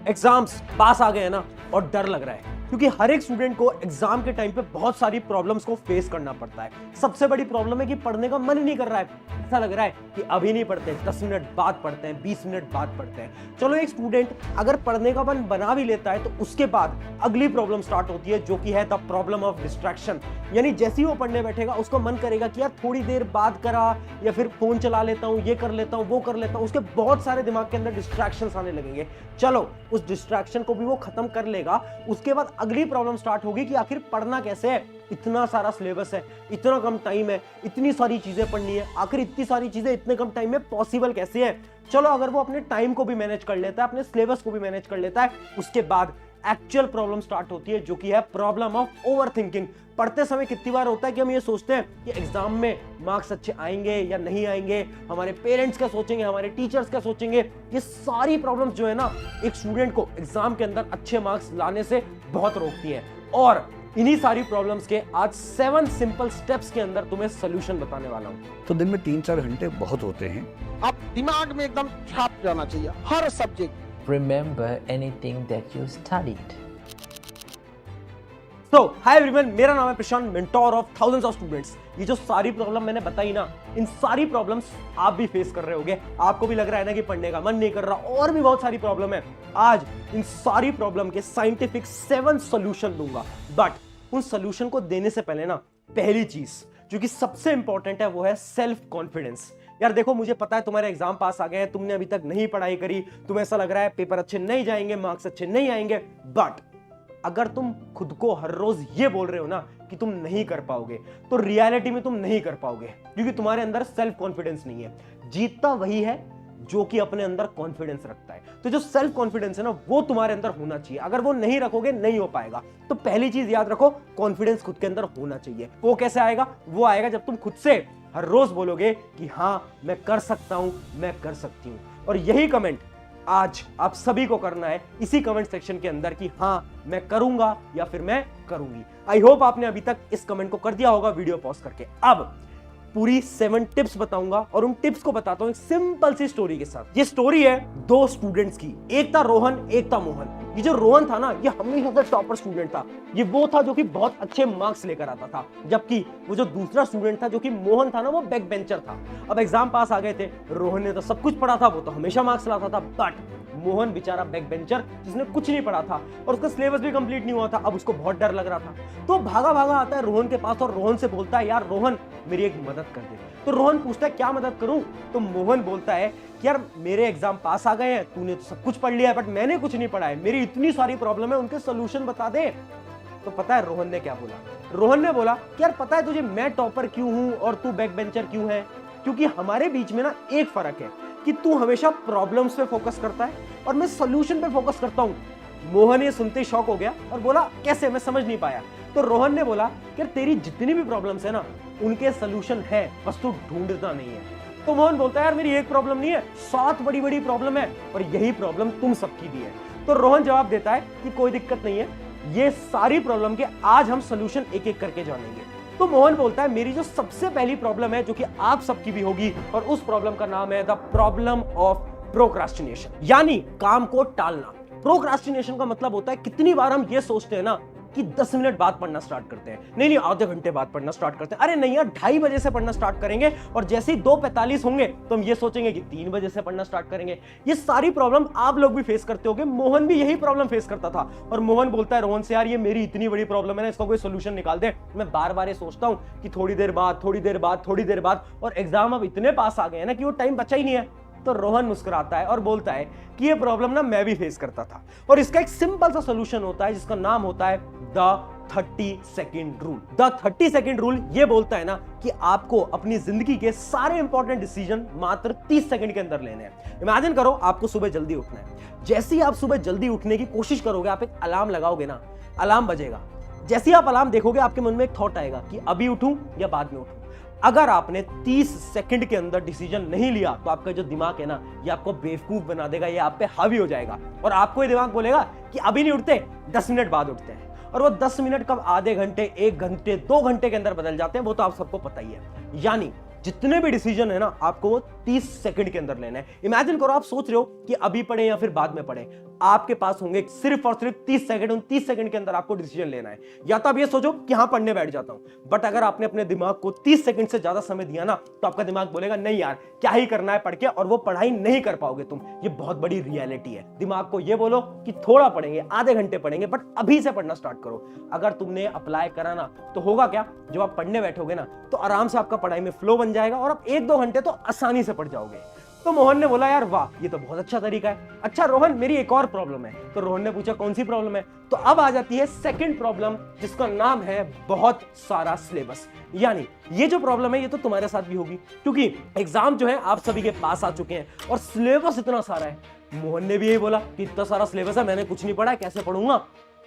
Exams पास आ गए हैं ना, और डर लग रहा है क्योंकि हर एक स्टूडेंट को एग्जाम के टाइम पे बहुत सारी प्रॉब्लम्स को फेस करना पड़ता है। सबसे बड़ी प्रॉब्लम है कि पढ़ने का मन ही नहीं कर रहा है। ऐसा लग रहा है कि अभी नहीं पढ़ते, 10 मिनट बाद पढ़ते हैं, 20 मिनट बाद पढ़ते हैं। चलो, एक स्टूडेंट अगर पढ़ने का मन बना भी लेता है तो उसके बाद अगली प्रॉब्लम स्टार्ट होती है, जो कि है द प्रॉब्लम ऑफ डिस्ट्रैक्शन। यानी जैसे ही वो पढ़ने बैठेगा उसका मन करेगा कि यार थोड़ी देर बाद करा, या फिर फोन चला लेता हूं, ये कर लेता हूं, वो कर लेता हूं। उसके बहुत सारे दिमाग के अंदर डिस्ट्रैक्शंस आने लगेंगे। चलो, उस डिस्ट्रैक्शन को भी वो खत्म कर लेगा, उसके बाद अगली प्रॉब्लम स्टार्ट होगी कि आखिर पढ़ना कैसे है। इतना सारा सिलेबस है, इतना कम टाइम है, इतनी सारी चीजें पढ़नी है, आखिर इतनी सारी चीजें इतने कम टाइम में पॉसिबल कैसे है। चलो, अगर वो अपने टाइम को भी मैनेज कर लेता है, अपने सिलेबस को भी मैनेज कर लेता है, उसके बाद एक्चुअल प्रॉब्लम स्टार्ट होती है, जो कि है प्रॉब्लम ऑफ ओवरथिंकिंग। पढ़ते समय कितनी बार होता है कि हम ये सोचते हैं कि एग्जाम में मार्क्स अच्छे आएंगे या नहीं आएंगे, हमारे पेरेंट्स क्या सोचेंगे, हमारे टीचर्स क्या सोचेंगे। ये सारी प्रॉब्लम्स जो है ना, एक स्टूडेंट को एग्जाम के अंदर अच्छे मार्क्स लाने से बहुत रोकती हैं। और इन्हीं सारी प्रॉब्लम्स के आज 7 सिंपल स्टेप्स के अंदर तुम्हें सोल्यूशन बताने वाला हूं। तो दिन में 3-4 घंटे बहुत होते हैं। आप दिमाग में एकदम छाप जाना चाहिए हर subject. Remember anything that you studied. Hi everyone, मेरा नाम है Prashant, mentor of thousands of students. ये जो सारी प्रॉब्लम मैंने बताई ना, इन सारी प्रॉब्लम्स आप भी फेस कर रहे होगे। आपको भी लग रहा है ना कि पढ़ने का मन नहीं कर रहा, और भी बहुत सारी प्रॉब्लम है। आज इन सारी प्रॉब्लम के साइंटिफिक 7 सॉल्यूशन दूंगा। बट उन सॉल्यूशन को देने से पहले ना, पहली चीज जो कि सबसे इंपॉर्टेंट है वो है सेल्फ कॉन्फिडेंस। यार देखो, मुझे पता है तुम्हारे एग्जाम पास आ गए हैं, तुमने अभी तक नहीं पढ़ाई करी, तुम्हें ऐसा लग रहा है पेपर अच्छे नहीं जाएंगे, मार्क्स अच्छे नहीं आएंगे। बट अगर तुम खुद को हर रोज ये बोल रहे हो ना कि तुम नहीं कर पाओगे, तो रियलिटी में तुम नहीं कर पाओगे, क्योंकि तुम्हारे अंदर सेल्फ कॉन्फिडेंस नहीं है। जीतता वही है जो कि अपने अंदर कॉन्फिडेंस रखता है। तो जो सेल्फ कॉन्फिडेंस है ना, वो तुम्हारे अंदर होना चाहिए। अगर वो नहीं रखोगे, नहीं हो पाएगा। तो पहली चीज याद रखो, कॉन्फिडेंस खुद के अंदर होना चाहिए। वो कैसे आएगा? वो आएगा जब तुम खुद से हर रोज बोलोगे कि हाँ, मैं कर सकता हूं, मैं कर सकती हूं। और यही कमेंट आज आप सभी को करना है इसी कमेंट सेक्शन के अंदर कि हाँ, मैं करूंगा या फिर मैं करूंगी। आई होप आपने अभी तक इस कमेंट को कर दिया होगा वीडियो पॉज करके। अब पूरी 7 टिप्स बताऊंगा, और उन टिप्स को बताता हूं एक सिंपल सी स्टोरी के साथ। ये स्टोरी है 2 स्टूडेंट्स की। एक था रोहन, एक था मोहन। ये जो रोहन था ना, ये हमेशा से टॉपर स्टूडेंट था। ये वो था जो कि बहुत अच्छे मार्क्स लेकर आता था, जबकि वो जो दूसरा स्टूडेंट था जो कि मोहन था ना, वो बैक बेंचर था। अब एग्जाम पास आ गए थे, रोहन ने तो सब कुछ पढ़ा था, वो तो हमेशा मार्क्स लाता था। बट मोहन बेचारा बैक बेंचर, जिसने कुछ नहीं पढ़ा था और उसका सिलेबस भी कंप्लीट नहीं हुआ था। अब उसको बहुत डर लग रहा था, तो भागा भागा आता है रोहन के पास और रोहन से बोलता है, यार रोहन, मेरी एक मदद कर दे। तो रोहन पूछता है, क्या मदद करूं? तो मोहन बोलता है कि यार, मेरे एग्जाम पास आ गए हैं, तूने तो सब कुछ पढ़ लिया है, बट मैंने कुछ नहीं पढ़ा है, मेरी इतनी सारी प्रॉब्लम है, उनके सोल्यूशन बता दे। तो पता है रोहन ने क्या बोला? रोहन ने बोला कि यार, पता है तुझे मैं टॉपर क्यों हूं और तू बैक बेंचर क्यों है? क्योंकि हमारे बीच में ना एक फर्क है कि तू हमेशा प्रॉब्लम्स पे फोकस करता है और मैं सोल्यूशन पे फोकस करता हूं। मोहन ये सुनते ही शॉक हो गया और बोला, कैसे? मैं समझ नहीं पाया। तो रोहन ने बोला कि यार, तेरी जितनी भी प्रॉब्लम्स है ना, उनके सोल्यूशन है, बस तू ढूंढता नहीं है। तो मोहन बोलता है, यार मेरी एक प्रॉब्लम नहीं है, 7 बड़ी बड़ी प्रॉब्लम है, और यही प्रॉब्लम तुम सबकी भी है। तो रोहन जवाब देता है कि कोई दिक्कत नहीं है, ये सारी प्रॉब्लम के आज हम सोल्यूशन एक एक करके जानेंगे। तो मोहन बोलता है, मेरी जो सबसे पहली प्रॉब्लम है, जो कि आप सबकी भी होगी, और उस प्रॉब्लम का नाम है द प्रॉब्लम ऑफ प्रोक्रास्टिनेशन, यानी काम को टालना। प्रोक्रास्टिनेशन का मतलब होता है कितनी बार हम ये सोचते हैं ना कि 10 मिनट बाद पढ़ना स्टार्ट करते हैं, नहीं आधे घंटे बाद पढ़ना स्टार्ट करते हैं, अरे नहीं यार 2:30 बजे से पढ़ना स्टार्ट करेंगे, और जैसे ही 2:45 होंगे तो हम ये सोचेंगे कि 3 बजे से पढ़ना स्टार्ट करेंगे। ये सारी प्रॉब्लम आप लोग भी फेस करते होंगे। मोहन भी यही प्रॉब्लम फेस करता था, और मोहन बोलता है रोहन से, यार ये मेरी इतनी बड़ी प्रॉब्लम है ना, इसका कोई सोल्यूशन निकाल दे। मैं बार बार ये सोचता हूं कि थोड़ी देर बाद, थोड़ी देर बाद, थोड़ी देर बाद, और एग्जाम अब इतने पास आ गए हैं ना कि वो टाइम बचा ही नहीं है। तो रोहन मुस्कुराता है और बोलता है कि ये प्रॉब्लम ना मैं भी फेस करता था, और इसका एक सिंपल सा सॉल्यूशन होता है जिसका नाम होता है the 30 second rule. The 30 second rule ये बोलता है ना कि आपको अपनी जिंदगी के सारे इंपॉर्टेंट डिसीजन मात्र 30 सेकंड के अंदर लेने हैं। इमेजिन करो, आपको सुबह जल्दी उठना है। जैसे ही आप सुबह जल्दी उठने की कोशिश करोगे, आप एक अलार्म लगाओगे ना, अलार्म बजेगा। जैसे ही आप अलार्म देखोगे, आपके मन में एक थॉट आएगा कि अभी उठूं या बाद में उठूं। अगर आपने 30 सेकंड के अंदर डिसीजन नहीं लिया, तो आपका जो दिमाग है ना, ये आपको बेवकूफ बना देगा, ये आप पे हावी हो जाएगा, और आपको ये दिमाग बोलेगा कि अभी नहीं उठते, 10 मिनट बाद उठते हैं। और वो 10 मिनट कब आधे घंटे, 1 घंटे, 2 घंटे के अंदर बदल जाते हैं, वो तो आप सबको पता ही है। यानी जितने भी डिसीजन है ना, आपको वो 30 सेकंड के अंदर लेना है। इमेजिन करो, आप सोच रहे हो कि अभी पढ़े या फिर बाद में पढ़े। आपके पास होंगे सिर्फ और सिर्फ 30 सेकंड। उन 30 सेकंड के अंदर आपको डिसीजन लेना है। या तो आप ये सोचो कि हाँ पढ़ने बैठ जाता हूं, बट अगर आपने अपने दिमाग को 30 सेकंड से ज्यादा समय दिया ना, तो आपका दिमाग बोलेगा नहीं यार क्या ही करना है पढ़ के, और वो पढ़ाई नहीं कर पाओगे तुम। ये बहुत बड़ी रियलिटी है। दिमाग को ये बोलो कि थोड़ा पढ़ेंगे, आधे घंटे पढ़ेंगे, बट अभी से पढ़ना स्टार्ट करो। अगर तुमने अप्लाई करा ना, तो होगा क्या, जब आप पढ़ने बैठोगे ना, तो आराम से आपका पढ़ाई में फ्लो बन जाएगा और आप 1-2 घंटे तो आसानी से पढ़ जाओगे। तो मोहन ने बोला यार वाह, ये तो बहुत अच्छा तरीका है। अच्छा रोहन, मेरी एक और प्रॉब्लम है। तो रोहन ने पूछा कौन सी प्रॉब्लम है? तो अब आ जाती है सेकंड प्रॉब्लम, जिसका नाम है बहुत सारा सिलेबस। यानी ये जो प्रॉब्लम है ये तो तुम्हारे साथ भी होगी, क्योंकि एग्जाम जो है आप सभी के पास आ चुके हैं और सिलेबस इतना सारा है। मोहन ने भी यही बोला कि इतना सारा सिलेबस है, मैंने कुछ नहीं पढ़ा है, कैसे पढ़ूंगा?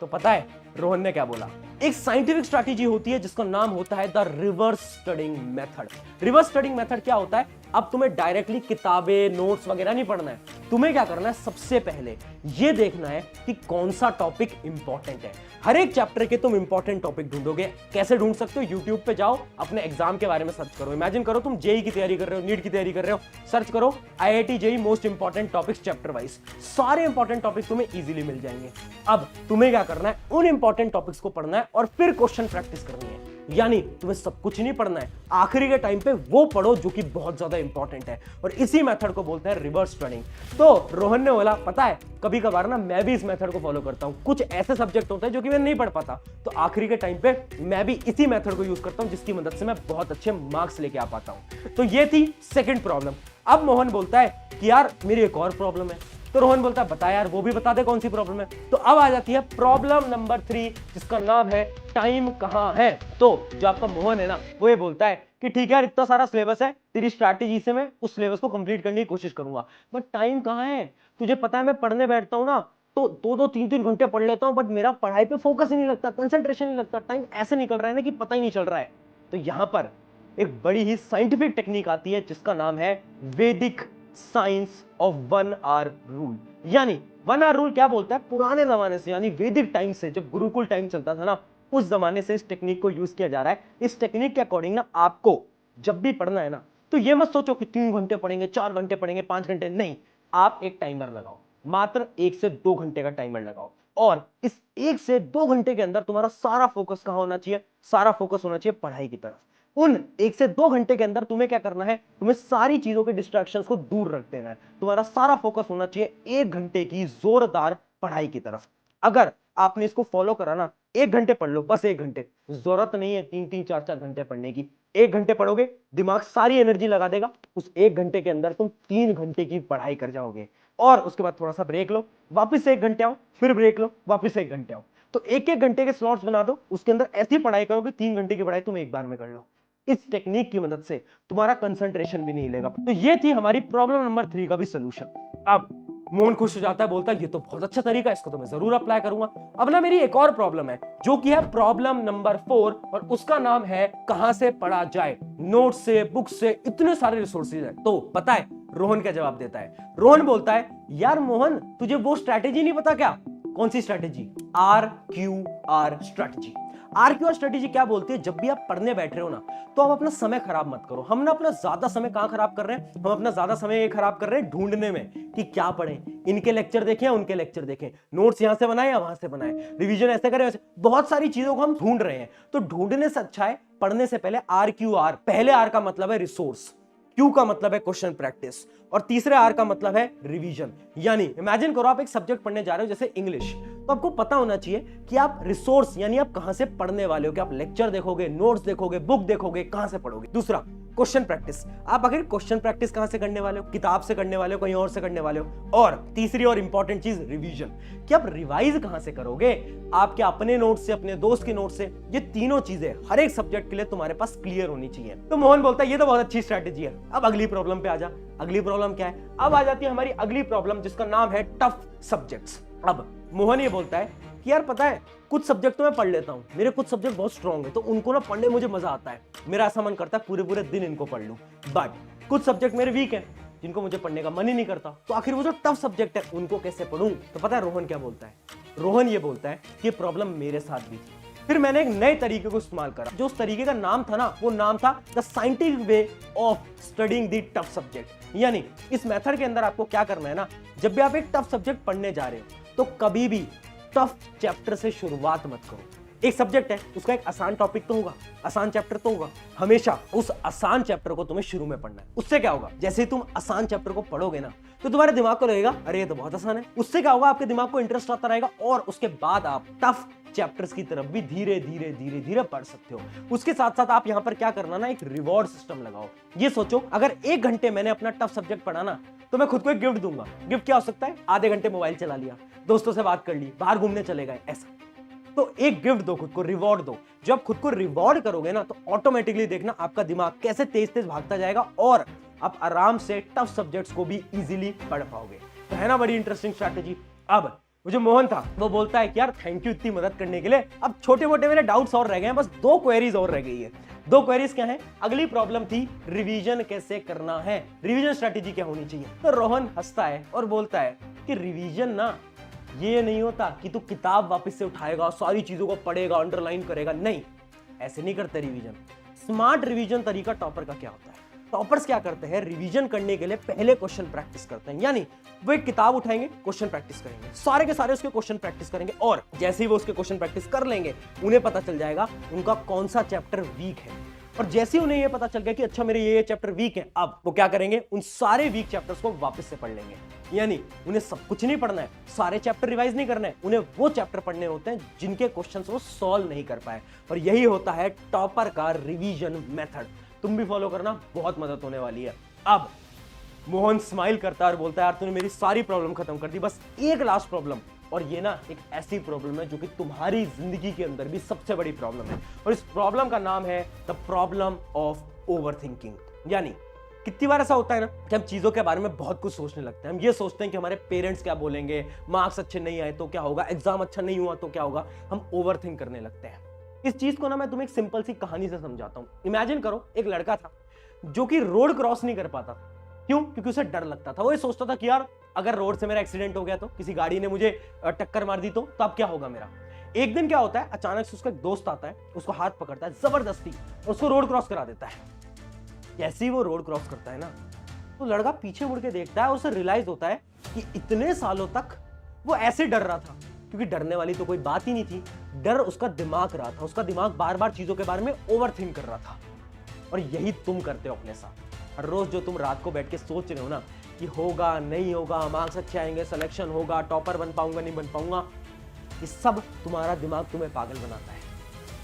तो पता है रोहन ने क्या बोला? एक साइंटिफिक स्ट्रैटेजी होती है जिसका नाम होता है the reverse studying method. Reverse studying method क्या होता है? अब तुम्हें डायरेक्टली किताबें, नोट्स वगैरह नहीं पढ़ना है। तुम्हें क्या करना है, सबसे पहले ये देखना है कि कौन सा टॉपिक इंपॉर्टेंट है। हर एक चैप्टर के तुम इंपॉर्टेंट टॉपिक ढूंढोगे। कैसे ढूंढ सकते हो? यूट्यूब पे जाओ, अपने एग्जाम के बारे में सर्च करो। इमेजिन करो तुम जेई की तैयारी कर रहे हो, नीट की तैयारी कर रहे हो, सर्च करो IIT JEE most important topics chapter wise. सारे इंपॉर्टेंट टॉपिक तुम्हें इजीली मिल जाएंगे। अब तुम्हें क्या करना है, उन इंपॉर्टेंट टॉपिक्स को पढ़ना है और फिर क्वेश्चन प्रैक्टिस करनी है। यानी तुम्हें सब कुछ नहीं पढ़ना है, आखिरी के टाइम पे वो पढ़ो जो कि बहुत ज्यादा इंपॉर्टेंट है, और इसी मेथड को बोलते हैं रिवर्स स्टडिंग। तो रोहन ने बोला पता है कभी कभार ना मैं भी इस मेथड को फॉलो करता हूं। कुछ ऐसे सब्जेक्ट होते हैं जो कि मैं नहीं पढ़ पाता, तो आखिरी के टाइम पे मैं भी इसी मेथड को यूज करता हूं, जिसकी मदद से मैं बहुत अच्छे मार्क्स लेके आ पाता हूं। तो ये थी सेकंड प्रॉब्लम। अब मोहन बोलता है कि यार मेरी एक और प्रॉब्लम है। तो रोहन बोलता है बता यार, वो भी बता दे कौन सी प्रॉब्लम है। तो अब आ जाती है प्रॉब्लम नंबर 3, जिसका नाम है टाइम कहां है। तो जो आपका मोहन है ना, वो ये बोलता है कि ठीक है यार इतना सारा सिलेबस है, तेरी स्ट्रैटेजी से मैं उस सिलेबस को कंप्लीट करने की कोशिश करूंगा, बट टाइम कहां है? तुझे पता है मैं पढ़ने बैठता हूं ना, तो 2-2, 3-3 घंटे पढ़ लेता हूं, बट मेरा पढ़ाई पे फोकस ही नहीं लगता, कंसंट्रेशन नहीं लगता, टाइम ऐसे निकल रहा है ना कि पता ही नहीं चल रहा है। तो यहां पर एक बड़ी ही साइंटिफिक टेक्निक आती है जिसका नाम है वैदिक साइंस ऑफ 1 आवर रूल। यानी 1 आवर रूल क्या बोलता है? पुराने जमाने से, यानी वैदिक टाइम से, जब गुरुकुल टाइम चलता था ना, उस जमाने से इस टेक्निक को यूज किया जा रहा है। इस टेक्निक के अकॉर्डिंग ना आपको जब भी पढ़ना है ना, तो ये मत सोचो कि 3 घंटे पढ़ेंगे, 4 घंटे पढ़ेंगे, 5 घंटे, नहीं। आप एक टाइमर लगाओ, मात्र 1 से 2 घंटे का टाइमर लगाओ, और इस 1 से 2 घंटे के अंदर तुम्हारा सारा फोकस कहां होना चाहिए? सारा फोकस होना चाहिए पढ़ाई की तरफ। उन 1 से 2 घंटे के अंदर तुम्हें क्या करना है? तुम्हें सारी चीजों के डिस्ट्रैक्शंस को दूर रख देना है। तुम्हारा सारा फोकस होना चाहिए 1 घंटे की जोरदार पढ़ाई की तरफ। अगर आपने इसको फॉलो करा ना, 1 घंटे पढ़ लो, बस 1 घंटे, जरूरत नहीं है 3-3, 4-4 घंटे पढ़ने की। 1 घंटे पढ़ोगे, दिमाग सारी एनर्जी लगा देगा, उस 1 घंटे के अंदर तुम 3 घंटे की पढ़ाई कर जाओगे। और उसके बाद थोड़ा सा ब्रेक लो, वापस से 1 घंटे आओ, फिर ब्रेक लो, वापस से 1 घंटे आओ। तो 1-1 घंटे के स्लॉट्स बना दो, उसके अंदर ऐसी पढ़ाई करोगे 3 घंटे की पढ़ाई तुम एक बार में कर लो। इस टेक्निक की मदद से तुम्हारा कंसंट्रेशन भी नहीं हिलेगा। तो ये थी हमारी प्रॉब्लम नंबर 3 का भी सलूशन। अब मोहन खुश हो जाता है, बोलता है ये तो बहुत अच्छा तरीका है, इसको तो मैं जरूर अप्लाई करूंगा। अब ना मेरी एक और प्रॉब्लम है, जो कि है प्रॉब्लम नंबर 4, और उसका नाम है कहां से पढ़ा जाए? नोट से, बुक से, इतने सारे रिसोर्सेज है। तो पता है रोहन क्या जवाब देता है? रोहन बोलता है यार मोहन, तुझे वो स्ट्रैटेजी नहीं पता क्या? कौन सी strategy? RQR strategy. RQR strategy क्या बोलती है? जब भी आप पढ़ने बैठ रहे हो ना, तो आप अपना समय खराब मत करो। हम ना अपना ज्यादा समय कहां खराब कर रहे हैं? हम अपना ज्यादा समय खराब कर रहे हैं ढूंढने में कि क्या पढ़ें, इनके लेक्चर देखें या उनके लेक्चर देखें, नोट्स यहां से बनाए या वहां से बनाए, रिवीजन ऐसे करें वैसे, बहुत सारी चीजों को हम ढूंढ रहे हैं। तो ढूंढने से अच्छा है पढ़ने से पहले RQR। पहले R का मतलब है रिसोर्स, Q का मतलब है क्वेश्चन प्रैक्टिस, और तीसरे R का मतलब है रिवीजन। यानी इमेजिन करो आप एक सब्जेक्ट पढ़ने जा रहे हो जैसे इंग्लिश, तो आपको पता होना चाहिए कि आप रिसोर्स यानी आप कहां से पढ़ने वाले हो, कि आप लेक्चर देखोगे, नोट्स देखोगे, बुक देखोगे, कहां से पढ़ोगे। दूसरा क्वेश्चन प्रैक्टिस, आप आखिर क्वेश्चन प्रैक्टिस कहां से करने वाले हो? किताब से करने वाले हो, कहीं और से करने वाले हो। और तीसरी और इंपॉर्टेंट चीज रिवीजन, कि आप रिवाइज कहां से करोगे? आपके अपने नोट से, अपने दोस्त के नोट से। ये तीनों चीजें हर एक सब्जेक्ट के लिए तुम्हारे पास क्लियर होनी चाहिए। तो मोहन बोलता है ये तो बहुत अच्छी स्ट्रैटेजी है। अब अगली प्रॉब्लम पे आ जा। अगली प्रॉब्लम क्या है? अब आ जाती है हमारी अगली प्रॉब्लम, जिसका नाम है टफ सब्जेक्ट्स। अब मोहन ये बोलता है कि यार पता है कुछ सब्जेक्ट तो मैं पढ़ लेता हूं, मेरे कुछ सब्जेक्ट बहुत स्ट्रांग है, तो उनको ना पढ़ने में मुझे मजा आता है, मेरा ऐसा मन करता है पूरे पूरे दिन इनको पढ़ लूं। बट कुछ सब्जेक्ट मेरे वीक हैं, जिनको मुझे पढ़ने का मन ही नहीं करता, तो आखिर वो जो टफ सब्जेक्ट है उनको कैसे पढ़ूं? तो पता है रोहन क्या बोलता है? रोहन ये बोलता है कि ये प्रॉब्लम मेरे साथ भी थी, फिर मैंने एक नए तरीके को इस्तेमाल करा। जो उस तरीके का नाम था ना, वो नाम था the scientific way of studying the tough subject. यानी इस मेथड के अंदर आपको क्या करना है ना, जब भी आप एक टफ सब्जेक्ट पढ़ने जा रहे हो, तो कभी भी टफ चैप्टर से शुरुआत मत करो। एक सब्जेक्ट है, उसका एक आसान टॉपिक तो होगा, आसान चैप्टर तो होगा। हमेशा उस आसान चैप्टर को तुम्हें शुरू में पढ़ना है। उससे क्या होगा, जैसे ही तुम आसान चैप्टर को पढ़ोगे ना, तो तुम्हारे दिमाग को लगेगा अरे ये तो बहुत आसान है। उससे क्या होगा, आपके दिमाग को इंटरेस्ट आता रहेगा और उसके बाद आप टफ चैप्टर्स की तरफ भी धीरे धीरे धीरे धीरे पढ़ सकते हो। उसके साथ साथ आप यहां पर क्या करना ना, एक रिवॉर्ड सिस्टम लगाओ। ये सोचो, अगर 1 घंटे मैंने अपना टफ सब्जेक्ट पढ़ा ना, तो मैं खुद को एक गिफ्ट दूंगा। गिफ्ट क्या हो सकता है, आधे घंटे मोबाइल चला लिया, दोस्तों से बात कर ली, बाहर घूमने चले गए, ऐसा। तो एक गिफ्ट दो खुद को, रिवॉर्ड दो। जब आप खुद को रिवॉर्ड करोगे ना, तो ऑटोमेटिकली देखना आपका दिमाग कैसे तेज तेज भागता जाएगा और आप आराम से टफ सब्जेक्ट्स को भी इजीली पढ़ पाओगे। तो है ना बड़ी इंटरेस्टिंग स्ट्रैटेजी। अब वो जो मोहन था, वो बोलता है कि यार थैंक यू इतनी मदद करने के लिए। अब छोटे मोटे मेरे डाउट्स और रह गए हैं, बस 2 क्वेरीज और रह गई है। 2 क्वेरीज क्या है, अगली प्रॉब्लम थी रिवीजन कैसे करना है, रिवीजन स्ट्रैटेजी क्या होनी चाहिए। तो रोहन हंसता है और बोलता है कि रिवीजन ना ये नहीं होता कि तू किताब वापस से उठाएगा, सारी चीजों को पढ़ेगा, अंडरलाइन करेगा। नहीं, ऐसे नहीं करते रिवीजन। स्मार्ट रिवीजन तरीका टॉपर का क्या होता है, टॉपर्स क्या करते हैं, रिवीजन करने के लिए पहले क्वेश्चन प्रैक्टिस करते हैं। यानी वो एक किताब उठाएंगे, क्वेश्चन प्रैक्टिस करेंगे, सारे के सारे उसके क्वेश्चन प्रैक्टिस करेंगे और जैसे ही वो उसके क्वेश्चन प्रैक्टिस कर लेंगे, उन्हें पता चल जाएगा उनका कौन सा चैप्टर वीक है। और जैसे ही उन्हें ये पता चल गया कि अच्छा मेरे ये चैप्टर वीक है, अब वो क्या करेंगे, उन सारे वीक चैप्टर्स को वापस से पढ़ लेंगे। यानी उन्हें सब कुछ नहीं पढ़ना है, सारे चैप्टर रिवाइज नहीं करना है, उन्हें वो चैप्टर पढ़ने होते हैं जिनके क्वेश्चंस वो सॉल्व नहीं कर पाए। और यही होता है टॉपर का रिवीजन मेथड। तुम भी फॉलो करना, बहुत मदद होने वाली है। अब मोहन स्माइल करता है और बोलता है यार तूने मेरी सारी प्रॉब्लम खत्म कर दी, बस एक लास्ट प्रॉब्लम। और ये ना एक ऐसी प्रॉब्लम है जो कि तुम्हारी जिंदगी के अंदर भी सबसे बड़ी प्रॉब्लम है, और इस प्रॉब्लम का नाम है द प्रॉब्लम ऑफ ओवरथिंकिंग। यानी कितनी बार ऐसा होता है ना कि हम चीजों के बारे में बहुत कुछ सोचने लगते हैं। हम ये सोचते हैं कि हमारे पेरेंट्स क्या बोलेंगे, मार्क्स अच्छे नहीं आए तो क्या होगा, एग्जाम अच्छा नहीं हुआ तो क्या होगा। हम ओवरथिंक करने लगते हैं। इस चीज को ना मैं तुम्हें एक सिंपल सी कहानी से समझाता हूं। इमेजिन करो, एक लड़का था जो कि रोड क्रॉस नहीं कर पाता। क्यों? क्योंकि उसे डर लगता था। वो ये सोचता था कि यार अगर रोड से मेरा एक्सीडेंट हो गया तो, किसी गाड़ी ने मुझे टक्कर मार दी तो अब क्या होगा मेरा। एक दिन क्या होता है, अचानक से उसका एक दोस्त आता है, उसको हाथ पकड़ता है जबरदस्ती और उसको रोड क्रॉस करा देता है। जैसे ही वो रोड क्रॉस करता है ना, तो लड़का पीछे मुड़ के देखता है और उसे रियलाइज होता है कि इतने सालों तक वो ऐसे डर रहा था, क्योंकि डरने वाली तो कोई बात ही नहीं थी। डर उसका दिमाग रहा था, उसका दिमाग बार बार चीजों के बारे में ओवरथिंक कर रहा था। और यही तुम करते हो अपने साथ। हर रोज जो तुम रात को बैठ के सोच रहे हो ना कि होगा नहीं होगा, मार्क्स अच्छे आएंगे, सिलेक्शन होगा, टॉपर बन पाऊंगा नहीं बन पाऊंगा, ये सब तुम्हारा दिमाग तुम्हें पागल बनाता है।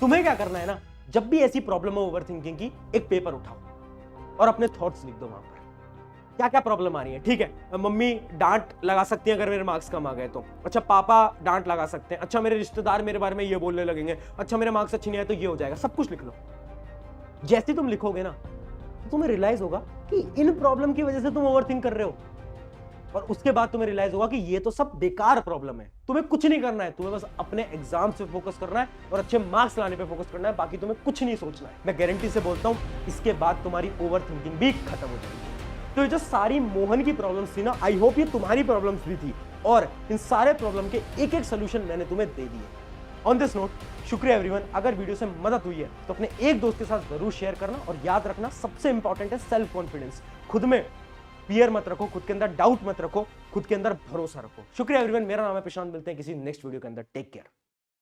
तुम्हें क्या करना है ना, जब भी ऐसी प्रॉब्लम हो ओवरथिंकिंग की, एक पेपर उठाओ और अपने थॉट्स लिख दो वहां पर। क्या क्या प्रॉब्लम आ रही है, ठीक है, मम्मी डांट लगा सकती है अगर मेरे मार्क्स कम आ गए तो, अच्छा पापा डांट लगा सकते हैं, अच्छा मेरे रिश्तेदार मेरे बारे में ये बोलने लगेंगे, अच्छा मेरे मार्क्स अच्छे नहीं आए तो ये हो जाएगा। सब कुछ लिख लो। जैसे तुम लिखोगे ना, तो तुम्हें रियलाइज होगा कि इन प्रॉब्लम की वजह से तुम ओवरथिंक कर रहे हो, और उसके बाद तुम्हें रियलाइज होगा कि ये तो सब बेकार प्रॉब्लम है। तुम्हें कुछ नहीं करना है, तुम्हें बस अपने एग्जाम पे फोकस करना है और अच्छे मार्क्स लाने पे फोकस करना है, बाकी तुम्हें कुछ नहीं सोचना है। मैं गारंटी से बोलता हूं, इसके बाद तुम्हारी ओवरथिंकिंग भी खत्म हो जाएगी। तो ये जो सारी मोहन की प्रॉब्लम्स थी ना, आई होप ये तुम्हारी प्रॉब्लम्स भी थी, और इन सारे प्रॉब्लम के एक एक सोल्यूशन मैंने तुम्हें दे दिए। ऑन दिस नोट, शुक्रिया एवरीवन। अगर वीडियो से मदद हुई है तो अपने एक दोस्त के साथ जरूर शेयर करना, और याद रखना सबसे इंपॉर्टेंट है सेल्फ कॉन्फिडेंस। खुद में फियर मत रखो, खुद के अंदर डाउट मत रखो, खुद के अंदर भरोसा रखो। शुक्रिया एवरीवन। मेरा नाम है प्रशांत, मिलते हैं किसी नेक्स्ट वीडियो के अंदर। Take care.